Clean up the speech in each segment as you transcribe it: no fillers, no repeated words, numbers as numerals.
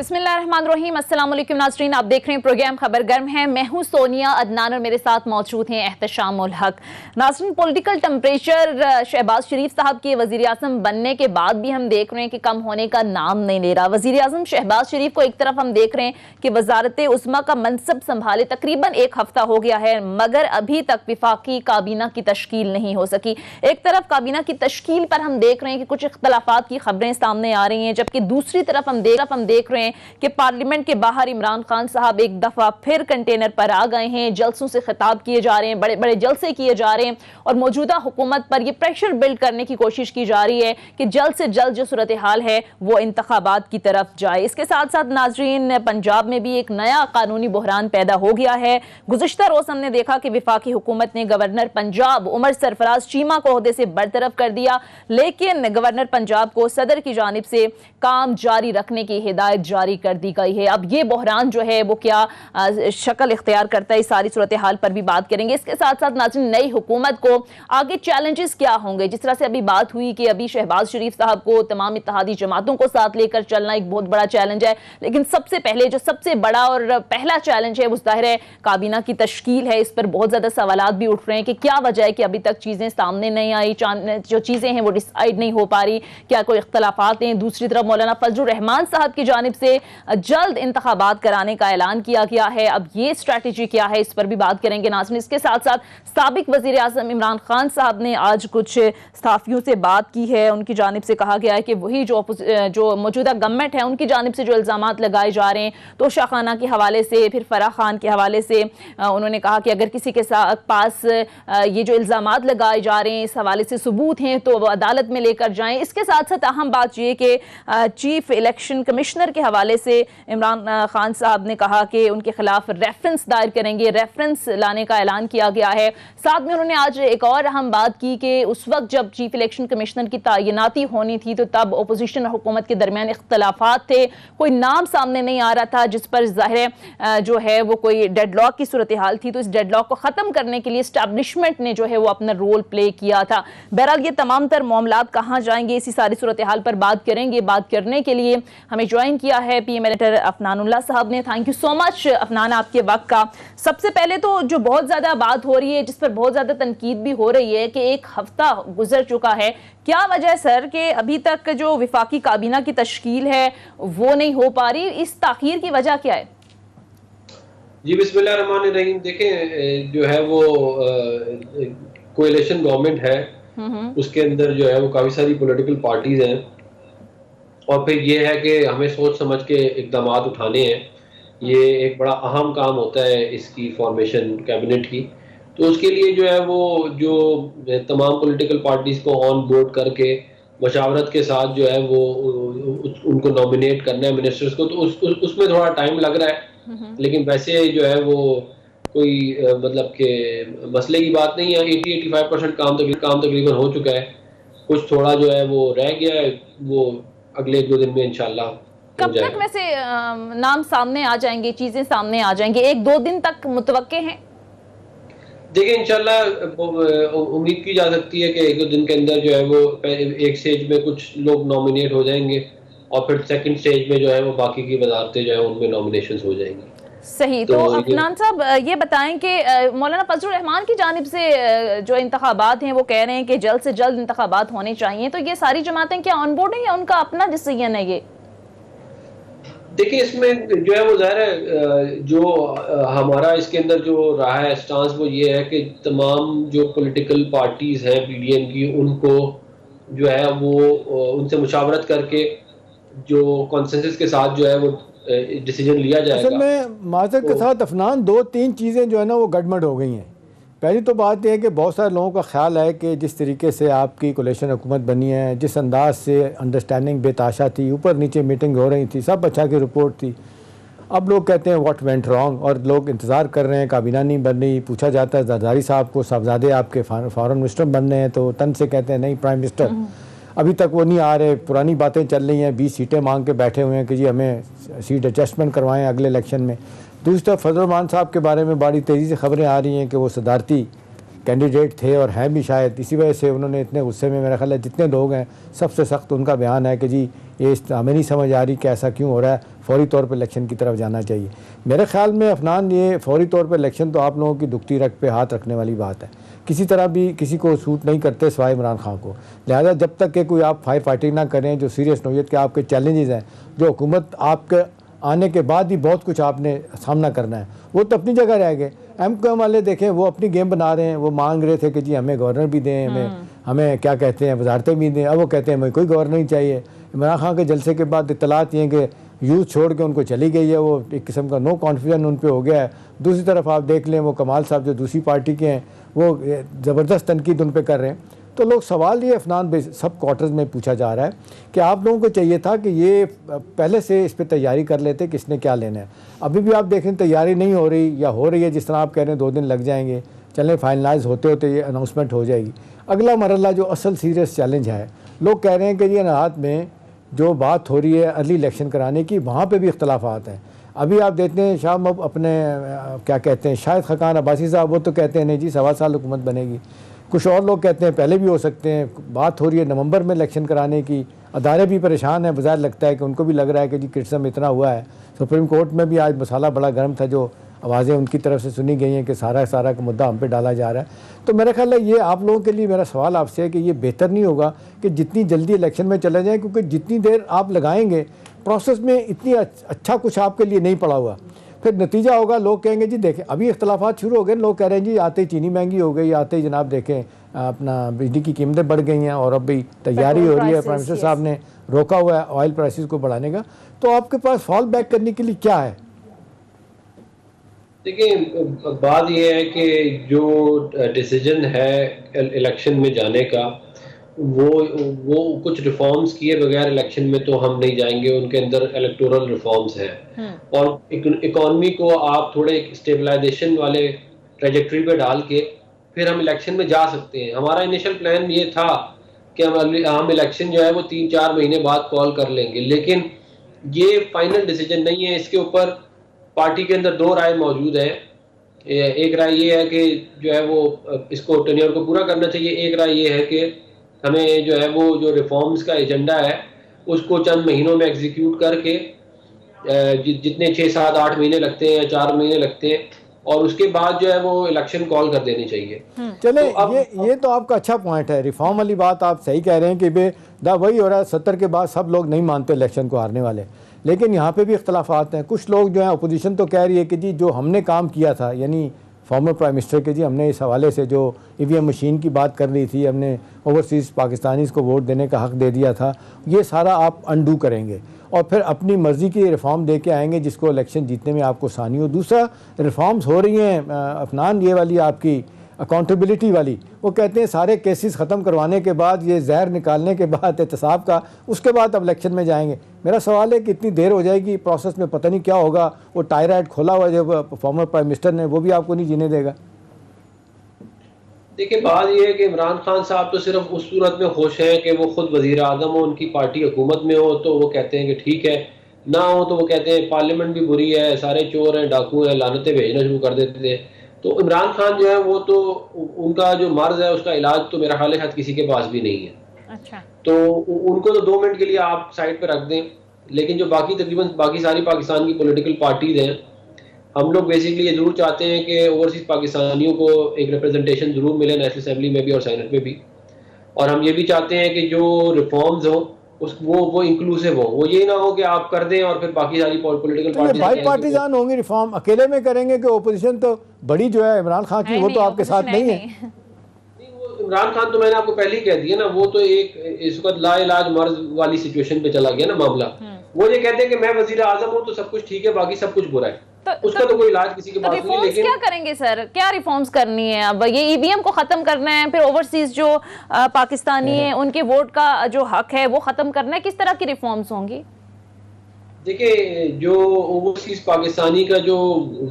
बिस्मिल्लाहिर्रहमानिर्रहीम। अस्सलाम वालेकुम नाज़रीन, आप देख रहे हैं प्रोग्राम खबर गर्म है। मैं हूं सोनिया अदनान और मेरे साथ मौजूद हैं एहतशाम उल हक। नाज़रीन, पॉलिटिकल टेम्परेचर शहबाज शरीफ साहब के वज़ीर आज़म बनने के बाद भी हम देख रहे हैं कि कम होने का नाम नहीं ले रहा। वज़ीर आज़म शहबाज शरीफ को एक तरफ हम देख रहे हैं कि वज़ारत उस्मा का मनसब संभाले तकरीबन एक हफ्ता हो गया है, मगर अभी तक विफाकी काबीना की तश्कील नहीं हो सकी। एक तरफ काबीना की तश्कील पर हम देख रहे हैं कि कुछ इख्तलाफात की खबरें सामने आ रही हैं, जबकि दूसरी तरफ हम देख रहे हैं कि पार्लियामेंट के बाहर इमरान खान साहब एक दफा फिर कंटेनर पर आ गए हैं। जलसों से खिताब किए जा रहे हैं, बड़े बड़े जलसे किए जा रहे हैं और मौजूदा हुकूमत पर यह प्रेशर बिल्ड करने की कोशिश की जा रही है कि जल्द से जल्द जो सूरत हाल है वो इंतखाबात की तरफ जाए। इसके साथ साथ नाजरीन, पंजाब में भी एक नया कानूनी बहरान पैदा हो गया है। गुज़िश्ता रोज हमने देखा कि विफाकी हुकूमत ने गवर्नर पंजाब उमर सरफराज चीमा को ओहदे से बरतरफ कर दिया, लेकिन गवर्नर पंजाब को सदर की जानिब से काम जारी रखने की हिदायत जारी कर दी गई है। अब ये बहरान जो है वो क्या शक्ल इख्तियार करता है, इस सारी सूरत हाल पर भी बात करेंगे। इसके साथ साथ नाज़रीन, नई हुकूमत को आगे चैलेंजेस क्या होंगे। जिस तरह से अभी बात हुई कि अभी शहबाज शरीफ साहब को तमाम इत्तेहादी जमातों को साथ लेकर चलना एक बहुत बड़ा चैलेंज है, लेकिन सबसे पहले जो सबसे बड़ा और पहला चैलेंज है वो ज़ाहिर है काबीना की तश्कील है। इस पर बहुत ज़्यादा सवालात भी उठ रहे हैं कि क्या वजह है कि अभी तक चीज़ें सामने नहीं आई, जो चीज़ें हैं वो डिसाइड नहीं हो पा रही, क्या कोई इख्तलाफात हैं। दूसरी तरफ मौलाना फजलुर रहमान साहब की जानिब से जल्द इंतखाबात कराने का ऐलान किया गया है। अब ये स्ट्रैटेजी क्या है, इस पर भी बात करेंगे नाज़रीन। इसके साथ साथ साबिक वज़ीर आज़म इमरान खान साहब ने आज कुछ सहाफ़ियों से बात की है। उनकी जानिब से कहा गया है कि वही जो मौजूदा गवर्नमेंट है उनकी जानिब से जो इल्ज़ामात लगाए जा रहे हैं, तो शाखाना के हवाले से, फिर फराह खान के हवाले से उन्होंने कहा कि अगर किसी के पास ये जो इल्ज़ामात लगाए जा रहे हैं इस हवाले से सबूत हैं तो वो अदालत में लेकर जाएं। इसके साथ साथ अहम बात यह कि चीफ इलेक्शन कमिश्नर के हवाले से इमरान खान साहब ने कहा कि उनके खिलाफ रेफरेंस दायर करेंगे, रेफरेंस लाने का ऐलान किया गया है। साथ में उन्होंने आज एक और अहम बात की कि उस वक्त जब चीफ इलेक्शन कमिश्नर की तैनाती होनी थी तो तब अपोजिशन और हुकूमत के दरमियान इख्तलाफात थे, कोई नाम सामने नहीं आ रहा था, जिस पर ज़ाहिर जो है वो कोई डेडलॉक की सूरत हाल थी। तो इस डेडलॉक को ख़त्म करने के लिए एस्टैब्लिशमेंट ने जो है वो अपना रोल प्ले किया था। बहरहाल ये तमाम तर मामलात कहाँ जाएंगे, इसी सारी सूरत हाल पर बात करेंगे। बात करने के लिए हमें ज्वाइन किया है PM एडिटर अफनानुल्लाह साहब ने। Thank you so much Afnan, आपके वक्त का। सबसे पहले तो जो बहुत ज़्यादा बात हो रही है, जिस पर बहुत ज़्यादा तनकीद भी हो रही है कि एक हफ्ता गुजर चुका है, क्या वजह है सर कि अभी तक जो विफाकी काबीना की तश्कील है वो नहीं हो पा रही, इस ताखीर की वजह क्या है? जी बिस्मिल्लाहिर्रहमानिर्रहीम। देखें, जो है वो कोएलिशन गवर्नमेंट है, उसके अंदर जो है वो काफ़ी सारी पॉलिटिकल पार्टीज हैं और फिर ये है कि हमें सोच समझ के इकदाम उठाने हैं। ये एक बड़ा अहम काम होता है इसकी फॉर्मेशन कैबिनेट की। तो उसके लिए जो है वो जो तमाम पॉलिटिकल पार्टीज को ऑन बोर्ड करके मशावरत के साथ जो है वो उनको नॉमिनेट करना है मिनिस्टर्स को, तो उसमें थोड़ा टाइम लग रहा है। लेकिन वैसे जो है वो कोई मतलब के मसले की बात नहीं है। 80-85% काम तकरीबन हो चुका है। कुछ थोड़ा जो है वो रह गया है, वो अगले 2 दिन में इंशाल्लाह हो कब तक वैसे नाम सामने आ जाएंगे, चीजें सामने आ जाएंगे? 1-2 दिन तक मुतवक्के हैं? देखिए, इंशाल्लाह उम्मीद की जा सकती है कि 1-2 दिन के अंदर जो है वो एक स्टेज में कुछ लोग नॉमिनेट हो जाएंगे और फिर सेकंड स्टेज में जो है वो बाकी की वजारतें जो है उनमें नॉमिनेशंस हो जाएंगी। सही। तो अफनान साहब ये बताएं कि मौलाना फजलुर रहमान की जानिब से जो इंतखाबात हैं वो कह रहे हैं कि जल्द से जल्द इंतखाबात होने चाहिए, तो ये सारी जमातें क्या ऑन बोर्ड हैं या उनका अपना डिसीजन है ये? देखिए, इसमें जो है वो ज़ाहिर है जो हमारा इसके अंदर जो रहा है स्टांस वो ये है कि तमाम जो पॉलिटिकल पार्टीज हैं PDM की, उनको जो है वो उनसे मुशावरत करके जो कॉन्सेंसस के साथ जो है वो डिसीजन लिया जाएगा। असल में माजरत के साथ अफनान 2-3 चीज़ें जो है ना वो गड़बड़ हो गई हैं। पहली तो बात यह है कि बहुत सारे लोगों का ख्याल है कि जिस तरीके से आपकी कोलिशन हुकूमत बनी है, जिस अंदाज से अंडरस्टैंडिंग बेताशा थी, ऊपर नीचे मीटिंग हो रही थी, सब अच्छा की रिपोर्ट थी। अब लोग कहते हैं व्हाट वेंट रॉन्ग और लोग इंतज़ार कर रहे हैं, काबीना नहीं बन रही। पूछा जाता है जरदारी साहब को, साहबजादे आपके फॉरेन मिनिस्टर बन रहे हैं, तो तन से कहते हैं नहीं प्राइम मिनिस्टर अभी तक वो नहीं आ रहे, पुरानी बातें चल रही हैं, 20 सीटें मांग के बैठे हुए हैं कि जी हमें सीट एडजस्टमेंट करवाएं अगले इलेक्शन में। दूसरी तरफ फजलुर रहमान साहब के बारे में बड़ी तेज़ी से खबरें आ रही हैं कि वो सदारती कैंडिडेट थे और हैं भी शायद, इसी वजह से उन्होंने इतने गुस्से में, मेरा ख्याल है जितने लोग हैं सबसे सख्त उनका बयान है कि जी ये हमें नहीं समझ आ रही कि ऐसा क्यों हो रहा है, फौरी तौर पर इलेक्शन की तरफ जाना चाहिए। मेरे ख्याल में अफनान, ये फौरी तौर पर इलेक्शन तो आप लोगों की दुखती रग पे हाथ रखने वाली बात है, किसी तरह भी किसी को सूट नहीं करते सिवाय इमरान खान को। लिहाजा जब तक कि कोई आप फायर फाइटिंग ना करें, जो सीरियस नौयत के आपके चैलेंजेस हैं, जो हुकूमत आपके आने के बाद ही बहुत कुछ आपने सामना करना है, वो तो अपनी जगह रह गए। MQM वाले देखें, वो अपनी गेम बना रहे हैं, वो मांग रहे थे कि जी हमें गवर्नर भी दें, हमें क्या कहते हैं वजारतें भी दें, अब वो कहते हैं हमें कोई गवर्नर नहीं चाहिए। इमरान खान के जलसे के बाद इत्तलात ये कि यूथ छोड़ के उनको चली गई है, वो एक किस्म का नो कॉन्फिडेंस उन पर हो गया है। दूसरी तरफ आप देख लें, वो कमाल साहब जो दूसरी पार्टी के हैं, वो ज़बरदस्त तनकीद उन पर कर रहे हैं। तो लोग सवाल ये अफनान सब क्वार्टर्स में पूछा जा रहा है कि आप लोगों को चाहिए था कि ये पहले से इस पर तैयारी कर लेते कि इसने क्या लेना है। अभी भी आप देखें तैयारी नहीं हो रही, या हो रही है जिस तरह आप कह रहे हैं 2 दिन लग जाएंगे, चलें फाइनलाइज होते होते ये अनाउंसमेंट हो जाएगी। अगला मरला जो असल सीरियस चैलेंज है, लोग कह रहे हैं कि ये रात में जो बात हो रही है अर्ली इलेक्शन कराने की, वहाँ पर भी इख्तलाफात हैं। अभी आप देखते हैं शाम अब अपने क्या कहते हैं शाहिद खकान अब्बासी साहब, वो तो कहते हैं नहीं जी 1.25 साल हुकूमत बनेगी। कुछ और लोग कहते हैं पहले भी हो सकते हैं। बात हो रही है नवंबर में इलेक्शन कराने की। अदारे भी परेशान हैं, बाज़ार लगता है कि उनको भी लग रहा है कि जी क्रिटिसिज्म इतना हुआ है। सुप्रीम कोर्ट में भी आज मसाला बड़ा गर्म था, जो आवाज़ें उनकी तरफ से सुनी गई हैं कि सारा का मुद्दा हम पे डाला जा रहा है। तो मेरा ख्याल है ये आप लोगों के लिए मेरा सवाल आपसे है कि ये बेहतर नहीं होगा कि जितनी जल्दी इलेक्शन में चले जाएँ, क्योंकि जितनी देर आप लगाएंगे प्रोसेस में इतनी अच्छा कुछ आपके लिए नहीं पड़ा हुआ, फिर नतीजा होगा लोग कहेंगे जी देखें अभी इख्तलाफात शुरू हो गए, लोग कह रहे हैं जी आते ही चीनी महंगी हो गई, आते ही जनाब देखें अपना बिजली की कीमतें बढ़ गई हैं, और अब भी तैयारी हो रही है, प्राइम मिनिस्टर साहब ने रोका हुआ है ऑयल प्राइसेस को बढ़ाने का। तो आपके पास फॉल बैक करने के लिए क्या है? देखिए, बात यह है कि जो डिसीजन है इलेक्शन में जाने का, वो कुछ रिफॉर्म्स किए बगैर इलेक्शन में तो हम नहीं जाएंगे। उनके अंदर इलेक्टोरल रिफॉर्म्स हैं, और इकोनॉमी को आप थोड़े स्टेबलाइजेशन वाले ट्रेजेक्टरी पे डाल के फिर हम इलेक्शन में जा सकते हैं। हमारा इनिशियल प्लान ये था कि हम इलेक्शन जो है वो 3-4 महीने बाद कॉल कर लेंगे, लेकिन ये फाइनल डिसीजन नहीं है। इसके ऊपर पार्टी के अंदर 2 राय मौजूद है। एक राय ये है कि जो है वो इसको टेन्योर को पूरा करना चाहिए, एक राय ये है कि हमें जो है वो जो रिफॉर्म्स का एजेंडा है उसको चंद महीनों में एग्जीक्यूट करके जितने 6-7-8 महीने लगते हैं या 4 महीने लगते हैं, और उसके बाद जो है वो इलेक्शन कॉल कर देनी चाहिए। चले तो ये तो आपका अच्छा पॉइंट है, रिफॉर्म वाली बात आप सही कह रहे हैं कि वही हो रहा है। 70 के बाद सब लोग नहीं मानते इलेक्शन को हारने वाले, लेकिन यहाँ पे भी इख्तलाफात हैं। कुछ लोग जो हैं अपोजिशन तो कह रही है कि जी जो हमने काम किया था, यानी फॉर्मर प्राइम मिनिस्टर के जी हमने इस हवाले से जो EVM मशीन की बात कर रही थी, हमने ओवरसीज़ पाकिस्तानीज़ को वोट देने का हक़ दे दिया था, ये सारा आप अनडू करेंगे और फिर अपनी मर्ज़ी की रिफॉर्म दे के आएंगे जिसको इलेक्शन जीतने में आपको आसानी हो। दूसरा, रिफॉर्म्स हो रही हैं अफनान, ये वाली आपकी अकाउंटेबिलिटी वाली, वो कहते हैं सारे केसेस ख़त्म करवाने के बाद, ये जहर निकालने के बाद एहतसाब का, उसके बाद अब इलेक्शन में जाएंगे। मेरा सवाल है कि इतनी देर हो जाएगी प्रोसेस में, पता नहीं क्या होगा। वो टायराइड खोला हुआ जो फॉर्मर प्राइम मिनिस्टर ने, वो भी आपको नहीं जीने देगा। देखिए, बात यह है कि इमरान खान साहब तो सिर्फ उस सूरत में खुश हैं कि वो खुद वजीर आज़म हो, उनकी पार्टी हुकूमत में हो तो वो कहते हैं कि ठीक है, ना हो तो वो कहते हैं पार्लियामेंट भी बुरी है, सारे चोर हैं, डाकू हैं, लानतें भेजना शुरू कर देते थे। तो इमरान खान जो है वो तो उनका जो मर्ज है उसका इलाज तो मेरा ख्याल है शायद किसी के पास भी नहीं है। अच्छा, तो उनको तो 2 मिनट के लिए आप साइड पे रख दें, लेकिन जो तकरीबन बाकी सारी पाकिस्तान की पॉलिटिकल पार्टीज हैं, हम लोग बेसिकली ये जरूर चाहते हैं कि ओवरसीज पाकिस्तानियों को एक रिप्रेजेंटेशन जरूर मिले नेशनल असेंबली में भी और सेनेट में भी, और हम ये भी चाहते हैं कि जो रिफॉर्म्स हो वो इंक्लूसिव हो। वो ये ना हो कि आप कर दें और फिर बाकी सारी पॉलिटिकल पार्टी बाई पार्टीजान होंगी, रिफॉर्म अकेले में करेंगे कि ओपोजिशन तो बड़ी जो है इमरान खान की, वो तो आपके साथ नहीं है। इमरान खान तो मैंने आपको पहले ही कह दिया ना, वो तो एक इस वक्त लाइलाज मर्ज वाली सिचुएशन पे चला गया ना मामला। वो ये कहते हैं कि मैं वजीर आजम हूँ तो सब कुछ ठीक है, बाकी सब कुछ बुरा है, उसका तो कोई इलाज किसी के पास नहीं। लेकिन क्या करेंगे सर, क्या रिफॉर्म्स करनी है? अब ये EVM को खत्म करना है, फिर ओवरसीज जो पाकिस्तानी है उनके वोट का जो हक है वो खत्म करना है, किस तरह की रिफॉर्म्स होंगी? देखिए, जो ओवरसीज पाकिस्तानी का जो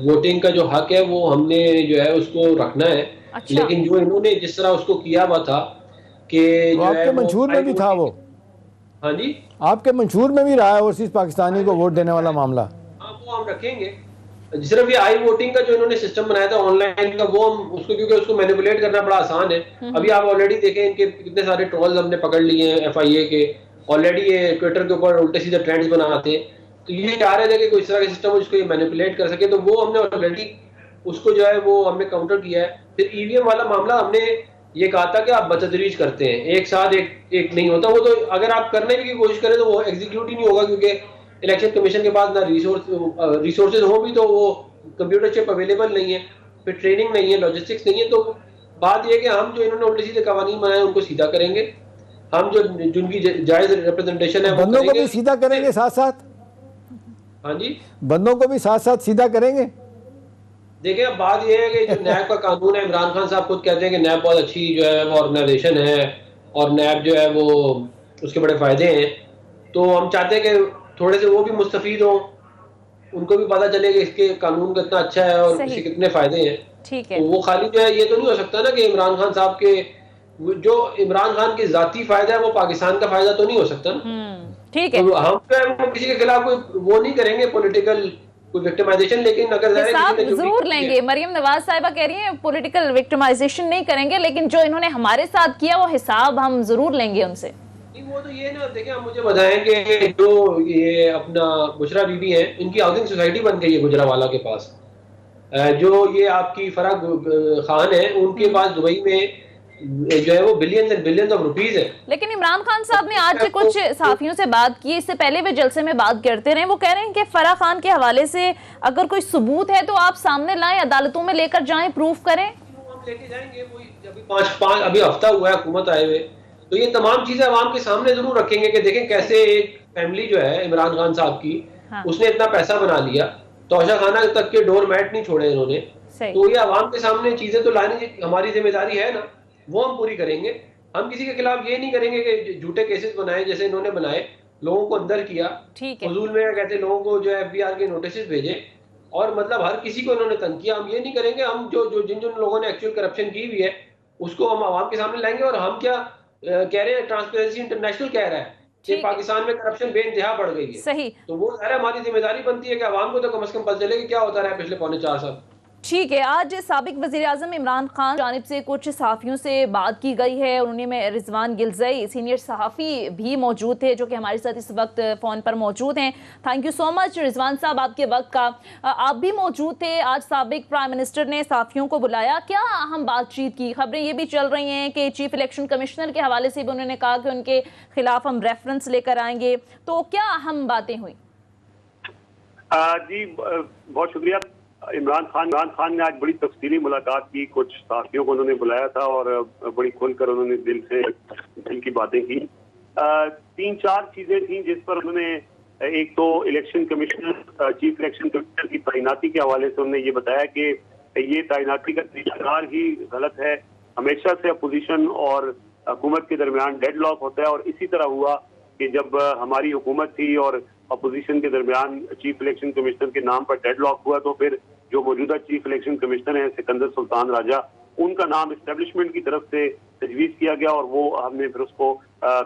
वोटिंग का जो हक है वो हमने जो है उसको रखना है। अच्छा। लेकिन जो इन्होंने जिस तरह उसको किया हुआ था कि आपके मंशूर में भी था वो। हाँ जी, आपके मंशूर में भी रहा है ओवरसीज पाकिस्तानी को वोट देने वाला मामला। हाँ, वो हम रखेंगे। सिर्फ ये आई वोटिंग का जो इन्होंने सिस्टम बनाया था ऑनलाइन का, वो हम उसको, क्योंकि उसको मैनिपुलेट करना बड़ा आसान है। अभी आप ऑलरेडी देखें इनके कितने सारे ट्रोल्स हमने पकड़ लिए हैं FIA के, ऑलरेडी ये ट्विटर के ऊपर उल्टे सीधे ट्रेंड्स बनाते हैं। तो ये चाह रहे थे कि कोई इस तरह का सिस्टम जिसको ये मैनिपुलेट कर सके, तो वो हमने ऑलरेडी उसको जो है वो हमने काउंटर किया है। फिर EVM वाला मामला हमने ये कहा था कि आप बतदरीज करते हैं, एक साथ एक नहीं होता वो, तो अगर आप करने की कोशिश करें तो वो एग्जीक्यूट ही नहीं होगा, क्योंकि इलेक्शन कमीशन के पास ना रिसोर्सेज हो भी तो वो कंप्यूटर चिप अवेलेबल नहीं है, फिर ट्रेनिंग नहीं है, लॉजिस्टिक्स नहीं है। तो बात यह है कि हम जो इन्होंने उल्टे सीधे कवानीन बनाए उनको सीधा करेंगे, हम जो जिनकी जायज रिप्रेजेंटेशन है वो बंदों को करेंगे। भी सीधा करेंगे साथ साथ, हाँ जी, बंदों को भी साथ साथ सीधा करेंगे। देखिए अब बात यह है कि जो नैब का कानून है, इमरान खान साहब खुद कहते हैं कि नैब बहुत अच्छी जो है वो ऑर्गेनाइजेशन है और नैब जो है वो उसके बड़े फायदे हैं। तो हम चाहते हैं कि थोड़े से वो भी मुस्तफीद हों, उनको भी पता चले कि इसके कानून कितना अच्छा है और इसके कितने फायदे हैं। ठीक है। तो वो खाली जो है ये तो नहीं हो सकता ना कि इमरान खान साहब के जो इमरान खान के जाती फायदा है वो पाकिस्तान का फायदा तो नहीं हो सकता ना। ठीक है। तो हम जो है वो किसी के खिलाफ कोई वो नहीं करेंगे पॉलिटिकल कोई विक्टिमाइजेशन, लेकिन अगर हिसाब जरूर लेंगे। मरियम नवाज साहिबा कह रही हैं पॉलिटिकल विक्टिमाइजेशन नहीं करेंगे, लेकिन जो इन्होंने हमारे साथ किया वो हिसाब हम जरूर लेंगे उनसे। नहीं वो तो ये ना, देखिए आप मुझे बताएं कि जो ये अपना बुशरा बीबी है, इनकी हाउसिंग सोसाइटी बन गई है गुजरावाला के पास। जो ये आपकी फराह खान है उनके पास दुबई में जो है वो billions and billions of rupees है। लेकिन इमरान खान साहब ने आज कुछ साफियों से बात की, इससे पहले वे जलसे में बात करते रहे, वो कह रहे हैं कि फराह खान के हवाले से अगर कोई सबूत है तो आप सामने लाएं, अदालतों में लेकर जाएं, प्रूफ करें। हम लेके जाएंगे, कोई अभी हफ्ता हुआ है हुकूमत आए हुए, तो ये तमाम चीजें अवाम के सामने जरूर रखेंगे कि देखें कैसे एक फैमिली जो है इमरान खान साहब की, उसने इतना पैसा बना लिया, तोशा खाना तक के डोर मैट नहीं छोड़े इन्होंने। तो ये अवाम के सामने चीजें तो लाने हमारी जिम्मेदारी है ना, वो हम पूरी करेंगे। हम किसी के खिलाफ ये नहीं करेंगे कि झूठे केसेस बनाए जैसे इन्होंने बनाए, लोगों को अंदर किया, फजूल में कहते लोगों को जो है FBR के नोटिस भेजे और मतलब हर किसी को इन्होंने तंग किया। हम ये नहीं करेंगे। हम जो जिन लोगों ने एक्चुअल करप्शन की हुई है उसको हम आवाम के सामने लाएंगे। और हम क्या कह रहे हैं, ट्रांसपेरेंसी इंटरनेशनल कह रहा है कि पाकिस्तान में करप्शन बेइंतहा बढ़ गई है। सही। तो वो सारा हमारी जिम्मेदारी बनती है कि आवाम को तो कम से कम पता चले कि क्या होता रहा है पिछले 4.25 साल। ठीक है। आज साबिक वज़ीर आज़म इमरान खान जानिब से कुछ सहाफ़ियों से बात की गई है। उन्होंने रिजवान गिलज़ई सीनियर सहाफ़ी भी मौजूद थे जो कि हमारे साथ इस वक्त फ़ोन पर मौजूद हैं। Thank you so much Rizwan साहब आपके वक्त का। आप भी मौजूद थे। आज साबिक प्राइम मिनिस्टर ने सहाफ़ियों को बुलाया, क्या अहम बातचीत की? खबरें ये भी चल रही हैं कि चीफ इलेक्शन कमिश्नर के हवाले से भी उन्होंने कहा कि उनके खिलाफ हम रेफरेंस लेकर आएंगे। तो क्या अहम बातें हुई? जी बहुत शुक्रिया। इमरान खान ने आज बड़ी तफसीली मुलाकात की, कुछ साथियों को उन्होंने बुलाया था और बड़ी खुलकर उन्होंने दिल की बातें की। 3-4 चीजें थी जिस पर उन्होंने, एक तो election commissioner, chief election commissioner की तैनाती के हवाले से उन्होंने ये बताया कि ये तैनाती का तरीकाकार ही गलत है। हमेशा से अपोजिशन और हुकूमत के दरमियान डेडलॉक होता है और इसी तरह हुआ कि जब हमारी हुकूमत थी और अपोजिशन के दरमियान चीफ इलेक्शन कमिश्नर के नाम पर डेडलॉक हुआ, तो फिर जो मौजूदा चीफ इलेक्शन कमिश्नर हैं सिकंदर सुल्तान राजा, उनका नाम एस्टेब्लिशमेंट की तरफ से तजवीज़ किया गया और वो हमने फिर उसको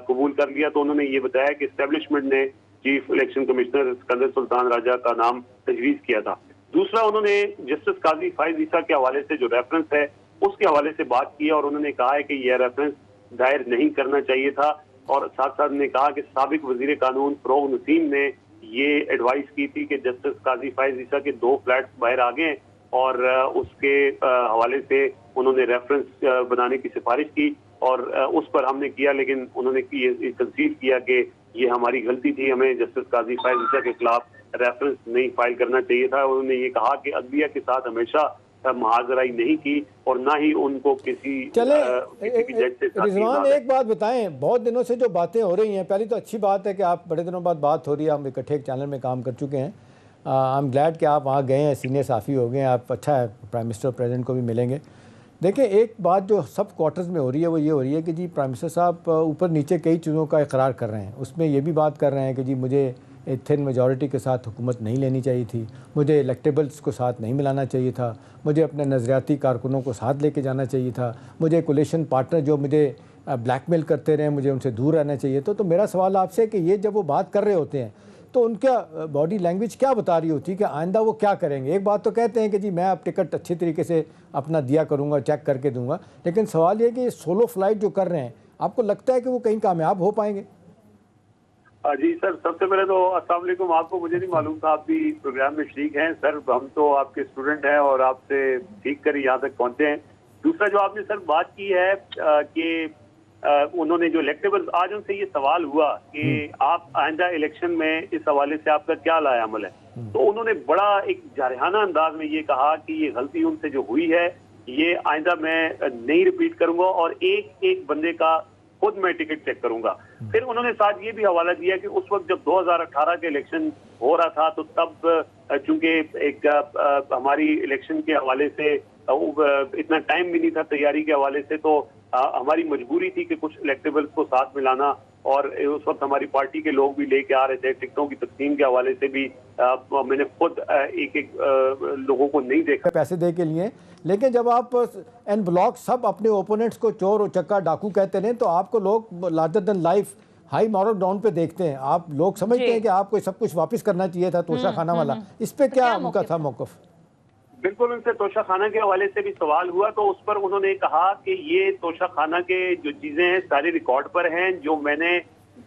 कबूल कर लिया। तो उन्होंने ये बताया कि एस्टेब्लिशमेंट ने chief election commissioner Sikandar Sultan Raja का नाम तजवीज़ किया था। दूसरा, उन्होंने जस्टिस काजी फाइज ईसा के हवाले से जो रेफरेंस है उसके हवाले से बात की और उन्होंने कहा है कि यह रेफरेंस दायर नहीं करना चाहिए था। और साथ साथ ने कहा कि साबिक वजीर कानून फरोग नसीम ने ये एडवाइस की थी कि जस्टिस काजी फाइज ईसा के 2 फ्लैट्स बाहर आ गए और उसके हवाले से उन्होंने रेफरेंस बनाने की सिफारिश की और उस पर हमने किया, लेकिन उन्होंने कंसीड किया कि ये हमारी गलती थी, हमें जस्टिस काजी फाइज ईसा के खिलाफ रेफरेंस नहीं फाइल करना चाहिए था। उन्होंने ये कहा कि अदलिया के साथ हमेशा महाजराई नहीं की और ना ही उनको किसी जज से। रिजवान एक बात बताएं, बहुत दिनों से जो बातें हो रही हैं, पहली तो अच्छी बात है कि आप बड़े दिनों बाद बात हो रही है, हम इकट्ठे एक चैनल में काम कर चुके हैं। आई एम ग्लैड कि आप वहाँ गए हैं, सीनियर साफ़ी हो गए हैं आप, अच्छा है, प्राइम मिनिस्टर प्रेसिडेंट को भी मिलेंगे। देखिए एक बात जो सब क्वार्टर्स में हो रही है वो ये हो रही है कि जी प्राइम मिनिस्टर साहब ऊपर नीचे कई चीज़ों का इकरार कर रहे हैं। उसमें ये भी बात कर रहे हैं कि जी मुझे थिन मेजॉरिटी के साथ हुकूमत नहीं लेनी चाहिए थी, मुझे इलेक्टेबल्स को साथ नहीं मिलाना चाहिए था, मुझे अपने नज़रियाती कारकुनों को साथ लेके जाना चाहिए था, मुझे कोलिशन पार्टनर जो मुझे ब्लैकमेल करते रहे मुझे उनसे दूर रहना चाहिए। तो मेरा सवाल आपसे है कि ये जब वो बात कर रहे होते हैं तो उनका बॉडी लैंग्वेज क्या बता रही होती कि आइंदा वो क्या करेंगे। एक बात तो कहते हैं कि जी मैं अब टिकट अच्छे तरीके से अपना दिया करूँगा, चेक करके दूंगा, लेकिन सवाल ये कि ये सोलो फ्लाइट जो कर रहे हैं, आपको लगता है कि वो कहीं कामयाब हो पाएंगे? जी सर, सबसे पहले तो अस्सलाम वालेकुम। आपको मुझे नहीं मालूम था आप भी प्रोग्राम में शरीक हैं सर। हम तो आपके स्टूडेंट हैं और आपसे सीख कर यहाँ तक पहुंचे हैं। दूसरा जो आपने सर बात की है कि उन्होंने जो इलेक्टेबल, आज उनसे ये सवाल हुआ कि आप आइंदा इलेक्शन में इस हवाले से आपका क्या लाया अमल है, तो उन्होंने बड़ा एक जारहाना अंदाज में ये कहा कि ये गलती उनसे जो हुई है ये आइंदा मैं नहीं रिपीट करूंगा और एक एक बंदे का खुद मैं टिकट चेक करूंगा। फिर उन्होंने साथ ये भी हवाला दिया कि उस वक्त जब 2018 के इलेक्शन हो रहा था तो तब चूंकि एक हमारी इलेक्शन के हवाले से इतना टाइम भी नहीं था तैयारी के हवाले से, तो हमारी मजबूरी थी कि कुछ इलेक्टेबल्स को साथ मिलाना, और उस वक्त हमारी पार्टी के लोग भी लेके आ रहे थे। टिकटों की तकसीम के हवाले से भी मैंने खुद एक एक लोगों को नहीं देखा पैसे दे के लिए। लेकिन जब आप एन ब्लॉक सब अपने ओपोनेंट्स को चोर और चक्का डाकू कहते हैं तो आपको लोग larger than life high moral ground पे देखते हैं। आप लोग समझते हैं कि आपको सब कुछ वापस करना चाहिए था, तोशा खाना वाला। इस पे क्या उनका था मौकफ? बिल्कुल, उनसे तोशा खाना के हवाले से भी सवाल हुआ तो उस पर उन्होंने कहा कि ये तोशा खाना के जो चीजें हैं सारे रिकॉर्ड पर हैं। जो मैंने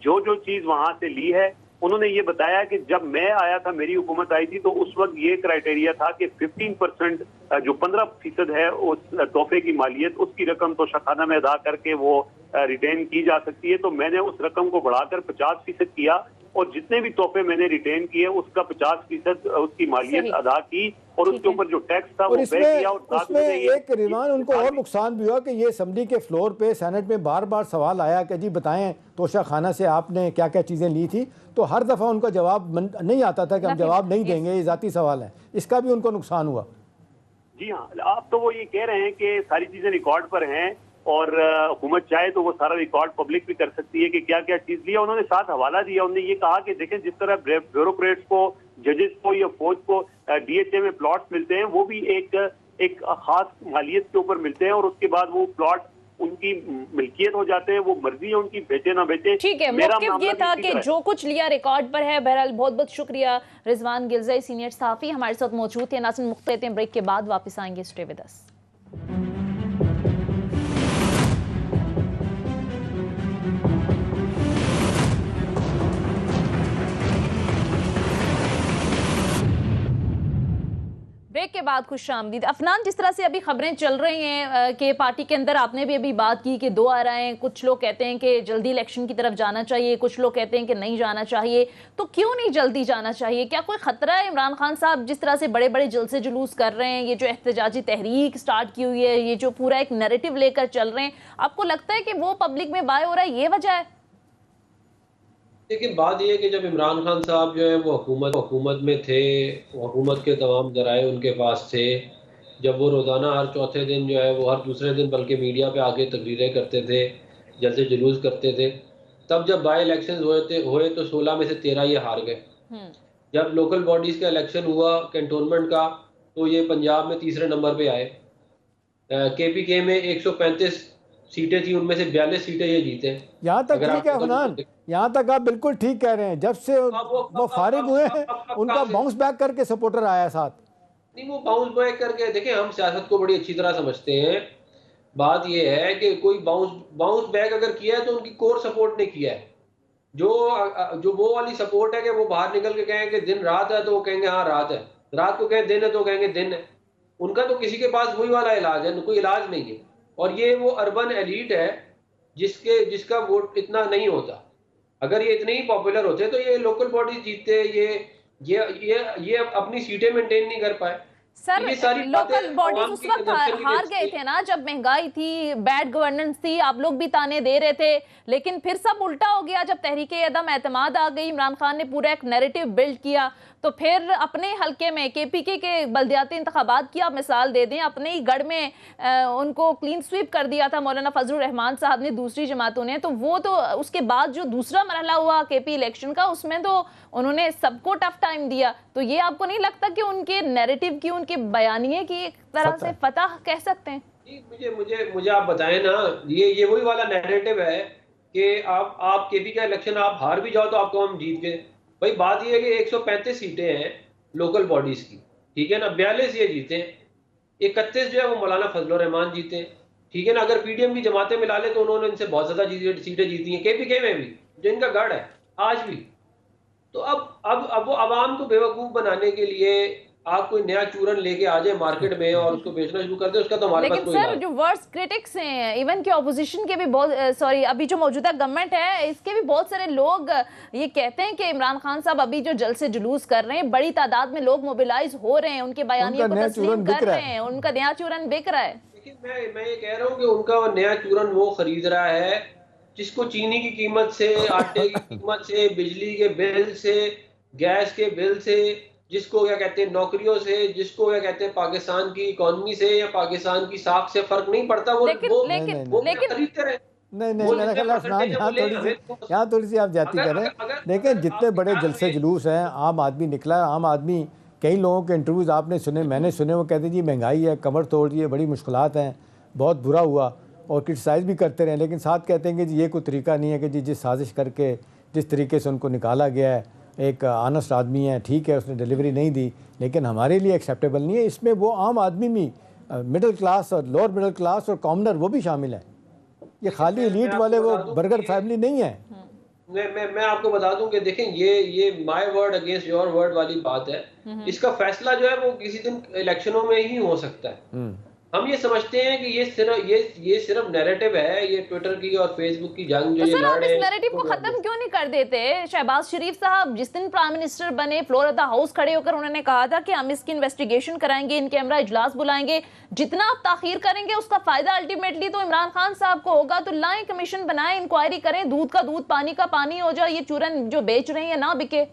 जो चीज वहां से ली है, उन्होंने ये बताया कि जब मैं आया था, मेरी हुकूमत आई थी, तो उस वक्त ये क्राइटेरिया था कि 15% जो 15% है उस तोहफे की मालियत, उसकी रकम तोशा खाना में अदा करके वो रिटेन की जा सकती है। तो मैंने उस रकम को बढ़ाकर 50% किया और जितने भी तोहफे मैंने रिटेन किए उसका 50% उसकी मालियत अदा की और उसके ऊपर जो टैक्स था वो पे किया। और उसमें एक रिजवान उनको और नुकसान भी हुआ कि ये असेंबली के फ्लोर पे सेनेट में बार बार सवाल आया कि जी बताएं तोशा खाना से आपने क्या क्या चीज़ें ली थी, तो हर दफ़ा उनका जवाब नहीं आता था कि हम जवाब नहीं देंगे, ये ज़ाती सवाल है। इसका भी उनको नुकसान हुआ। जी हाँ, आप तो वो ये कह रहे हैं कि सारी चीज़ें रिकॉर्ड पर हैं और हुकूमत चाहे तो वो सारा रिकॉर्ड पब्लिक भी कर सकती है कि क्या क्या चीज लिया। उन्होंने साथ हवाला दिया, उन्होंने ये कहा कि देखें जिस तरह ब्यूरोक्रेट्स को, जजेस को या फौज को डीएचए में प्लॉट्स मिलते हैं, वो भी एक खास मालियत के ऊपर मिलते हैं और उसके बाद वो प्लॉट उनकी मिल्कियत हो जाते हैं, वो मर्जी है उनकी, बेचे ना बेचे। ठीक है, मौक़िफ़ ये था कि जो कुछ लिया रिकॉर्ड पर है। बहरहाल बहुत बहुत शुक्रिया रिजवान गिलज़ई, सीनियर सहाफ़ी हमारे साथ मौजूद थे। नाज़रीन, मुख्तलिफ ब्रेक के बाद वापस आएंगे, स्टे विद अस। ब्रेक के बाद खुशामदीद। अफनान, जिस तरह से अभी खबरें चल रही हैं कि पार्टी के अंदर, आपने भी अभी बात की कि दो आ रहे हैं, कुछ लोग कहते हैं कि जल्दी इलेक्शन की तरफ जाना चाहिए, कुछ लोग कहते हैं कि नहीं जाना चाहिए, तो क्यों नहीं जल्दी जाना चाहिए? क्या कोई खतरा है? इमरान खान साहब जिस तरह से बड़े बड़े जलसे जुलूस कर रहे हैं, ये जो एहतजाजी तहरीक स्टार्ट की हुई है, ये जो पूरा एक नैरेटिव लेकर चल रहे हैं, आपको लगता है कि वो पब्लिक में बाय हो रहा है, ये वजह है? लेकिन बात यह है कि जब इमरान खान साहब जो है वो हुकूमत में थे, हुकूमत के तमाम ज़राए उनके पास थे, जब वो रोज़ाना हर चौथे दिन जो है वो हर दूसरे दिन बल्कि मीडिया पे आके तकरीरें करते थे, जलसे जुलूस करते थे, तब जब बाई इलेक्शन हुए तो 16 में से 13 ये हार गए। जब लोकल बॉडीज़ का इलेक्शन हुआ कैंटोनमेंट का, तो ये पंजाब में तीसरे नंबर पर आए। KPK में 135 सीटें थी, उनमें से 42 सीटें ये जीते। यहाँ तक ठीक है अफनान, यहाँ तक आप बिल्कुल ठीक कह रहे हैं। जब से वो फारिग हुए हैं उनका बाउंस बैक करके सपोर्टर आया साथ। नहीं, वो बाउंस बैक करके, देखिए हम सियासत को बड़ी अच्छी तरह समझते हैं। बात ये है कि कोई बाउंस बैक अगर किया है तो उनकी कोर सपोर्ट ने किया है। जो वो वाली सपोर्ट है कि वो बाहर निकल के कहें कि दिन रात है तो वो कहेंगे हाँ रात है, रात को कहें दिन है तो कहेंगे दिन है। उनका तो किसी के पास वही वाला इलाज है, कोई इलाज नहीं है। और ये वो अर्बन एलीट है जिसका वोट इतना नहीं होता। अगर ये इतने ही पॉपुलर होते तो ये लोकल बॉडीज जीतते, ये अपनी सीटें मेंटेन नहीं कर पाए। सर, लोकल बॉडीज उस वक्त हार गए थे ना, जब महंगाई थी, बैड गवर्नेंस थी, आप लोग भी ताने दे रहे थे, लेकिन फिर सब उल्टा हो गया जब तहरीके अदम एतमाद आ गई। इमरान खान ने पूरा एक नैरेटिव बिल्ड किया, तो फिर अपने हलके में KPK के बल्दियाती इंतखाबात की आप मिसाल दे दें, अपने ही गढ़ में उनको क्लीन स्वीप कर दिया था मौलाना फजलुर रहमान साहब ने, दूसरी जमातों ने। तो वो तो उसके बाद जो दूसरा मरहला हुआ KP इलेक्शन का, उसमें तो उन्होंने सबको टफ टाइम दिया। तो ये आपको नहीं लगता कि उनके नैरेटिव की, उनके बयानिए की एक तरह से फतह कह सकते हैं? मुझे आप बताएं ना, ये वही वाला नैरेटिव है कि आप KP का इलेक्शन आप हार भी जाओ तो आपको हम जीत गए, भाई बात ये है कि 135 सीटें हैं लोकल बॉडीज की, ठीक है ना, 42 ये जीते हैं, 31 जो है वो मौलाना फजलुर रहमान जीते हैं, ठीक है ना। अगर पीडीएम की जमातें मिला ले तो उन्होंने इनसे बहुत ज्यादा सीटें जीती हैं, केपीके में भी जो इनका गढ़ है आज भी। तो अब वो आवाम को बेवकूफ बनाने के लिए आप कोई नया चूरन लेके आ जाए मार्केट में और उसको बेचना शुरू कर दे, उसका तो हमारे पास लेकिन कोई सर जो वर्स्ट क्रिटिक्स हैं, इवन कि ऑपोजिशन के भी बहुत, सॉरी अभी जो मौजूदा गवर्नमेंट है इसके भी बहुत सारे लोग ये कहते हैं कि इमरान खान साहब अभी जो जलसे जुलूस कर रहे हैं, बड़ी तादाद में लोग मोबिलाइज हो रहे हैं, उनके बयानियों को तस्लीम कर रहे हैं, उनका नया चूरन बिक रहा है। लेकिन मैं ये कह रहा हूँ कि उनका नया चूरन वो खरीद रहा है जिसको चीनी की कीमत से, आटे की कीमत से, बिजली के बिल से, गैस के बिल से, जिसको क्या कहते हैं नौकरियों से, जिसको क्या कहते हैं पाकिस्तान की इकोनॉमी से या पाकिस्तान की साख से फर्क नहीं पड़ता, वो खरीदते रहे। नहीं मेरा ख्याल अफनान यहाँ थोड़ी सी आप जाती करें। देखें जितने बड़े जलसे जुलूस हैं, आम आदमी निकला है, आम आदमी कई लोगों के इंटरव्यूज़ आपने सुने, मैंने सुने, वो कहते जी महंगाई है, कमर तोड़ दी है, बड़ी मुश्किलात हैं, बहुत बुरा हुआ, और क्रिटिसाइज़ भी करते रहे, लेकिन साथ कहते हैं कि जी ये कोई तरीका नहीं है कि जी जिस साजिश करके जिस तरीके से उनको निकाला गया है, एक आनेस्ट आदमी है, ठीक है उसने डिलीवरी नहीं दी, लेकिन हमारे लिए एक्सेप्टेबल नहीं है। इसमें वो आम आदमी भी, मिडिल क्लास और लोअर मिडिल क्लास और कॉमनर वो भी शामिल है, ये खाली एलीट वाले वो बर्गर फैमिली नहीं है। मैं आपको बता दूं कि देखें ये my word against your word वाली बात है। इसका फैसला जो है वो किसी दिन इलेक्शनों में ही हो सकता है। हम ये समझते हैं कि ये सिर्फ नैरेटिव है, ये ट्विटर की और फेसबुक की जंग जो तो ये सर आप इस लड़ नैरेटिव को खत्म क्यों नहीं कर देते? शहबाज शरीफ साहब जिस दिन प्राइम मिनिस्टर बने, फ्लोर ऑफ द हाउस खड़े होकर उन्होंने कहा था कि हम इसकी इन्वेस्टिगेशन कराएंगे, इन कैमरा इजलास बुलाएंगे, जितना आप ताखीर करेंगे उसका फायदा अल्टीमेटली तो इमरान खान साहब को होगा। तो लाएं, कमीशन बनाएं, इंक्वायरी करें, दूध का दूध पानी का पानी हो जाए, ये चूरन जो बेच रहे हैं ना बिके।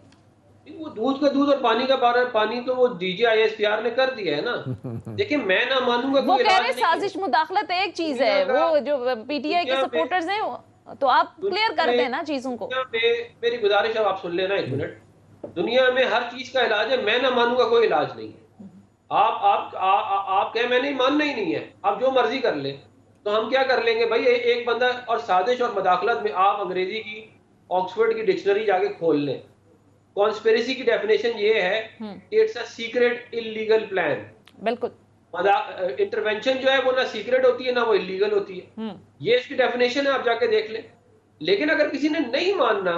वो दूध का दूध और पानी का पानी तो वो DGISPR ने कर दिया है ना। देखिए मैं ना मानूंगा वो कह रहे साजिश मुदाखलत एक चीज है, वो जो PTI के सपोर्टर्स हैं, तो आप क्लियर कर दें ना चीजों को। मेरी गुजारिश है, आप सुन लेना एक मिनट। दुनिया में हर चीज का इलाज है, मैं ना मानूंगा कोई इलाज नहीं है। आप कहें मैंने मानना ही नहीं है, आप जो मर्जी कर ले, तो हम क्या कर लेंगे भाई? एक बंदा, और साजिश और मुदाखलत में आप अंग्रेजी की ऑक्सफोर्ड की डिक्शनरी जाके खोल लें। कॉन्स्पिरेसी की डेफिनेशन ये है कि it's a secret illegal plan. बिल्कुल, इंटरवेंशन जो है वो ना सीक्रेट होती है ना वो इलीगल होती है, ये इसकी डेफिनेशन है, आप जाके देख लें। लेकिन अगर किसी ने नहीं मानना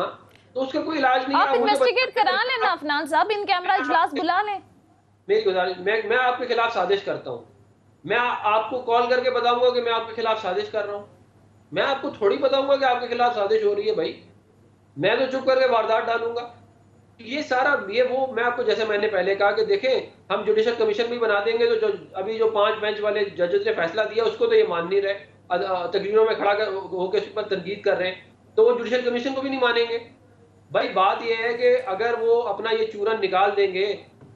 तो उसका कोई इलाज नहीं है। आप इन्वेस्टिगेट करा लें ना अफनान साहब, इन कैमरा इजलास बुला लें। मेरी गुजारिश, मैं आपके खिलाफ साजिश करता हूँ, मैं आपको कॉल करके बताऊंगा कि मैं आपके खिलाफ साजिश कर रहा हूँ? मैं आपको थोड़ी बताऊंगा कि आपके खिलाफ साजिश हो रही है भाई। मैं तो चुप करके वारदात डालूंगा। ये सारा वो मैं आपको, जैसे मैंने पहले कहा कि देखें हम जुडिशल कमीशन भी बना देंगे, तो अभी जो 5 बेंच वाले जजेस ने फैसला दिया उसको तो ये मान नहीं रहे, तकरीरों में खड़ा होकर उस पर तनकीद कर रहे हैं, तो वो जुडिशल कमीशन को भी नहीं मानेंगे। भाई बात ये है कि अगर वो अपना ये चूरन निकाल देंगे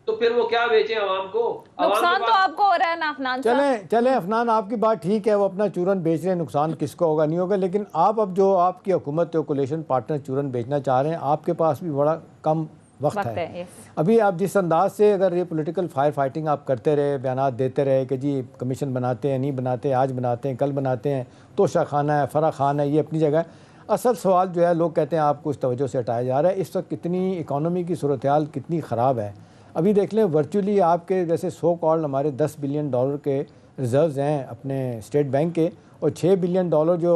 तो फिर वो क्या बेचें आवाम को? नुकसान तो आपको हो रहा है ना अफनान साहब। चलें अफनान, आपकी बात ठीक है, वो अपना चूरन बेच रहे हैं, नुकसान किसको होगा नहीं होगा, लेकिन आप अब जो आपकी हुकूमत कोलिशन पार्टनर चूरन बेचना चाह रहे हैं, आपके पास भी बड़ा कम वक्त है। अभी आप जिस अंदाज से अगर ये पॉलिटिकल फायर फाइटिंग आप करते रहे, बयानात देते रहे कि जी कमीशन बनाते हैं, नहीं बनाते, आज बनाते हैं, कल बनाते हैं, तोशा खाना है, फरा खान है, ये अपनी जगह। असल सवाल जो है, लोग कहते हैं आपको इस तवज्जो से हटाया जा रहा है। इस वक्त कितनी इकानमी की सूरत हाल कितनी ख़राब है। अभी देख लें, वर्चुअली आपके जैसे सो कॉल्ड हमारे $10 बिलियन के रिजर्व्स हैं अपने स्टेट बैंक के, और $6 बिलियन जो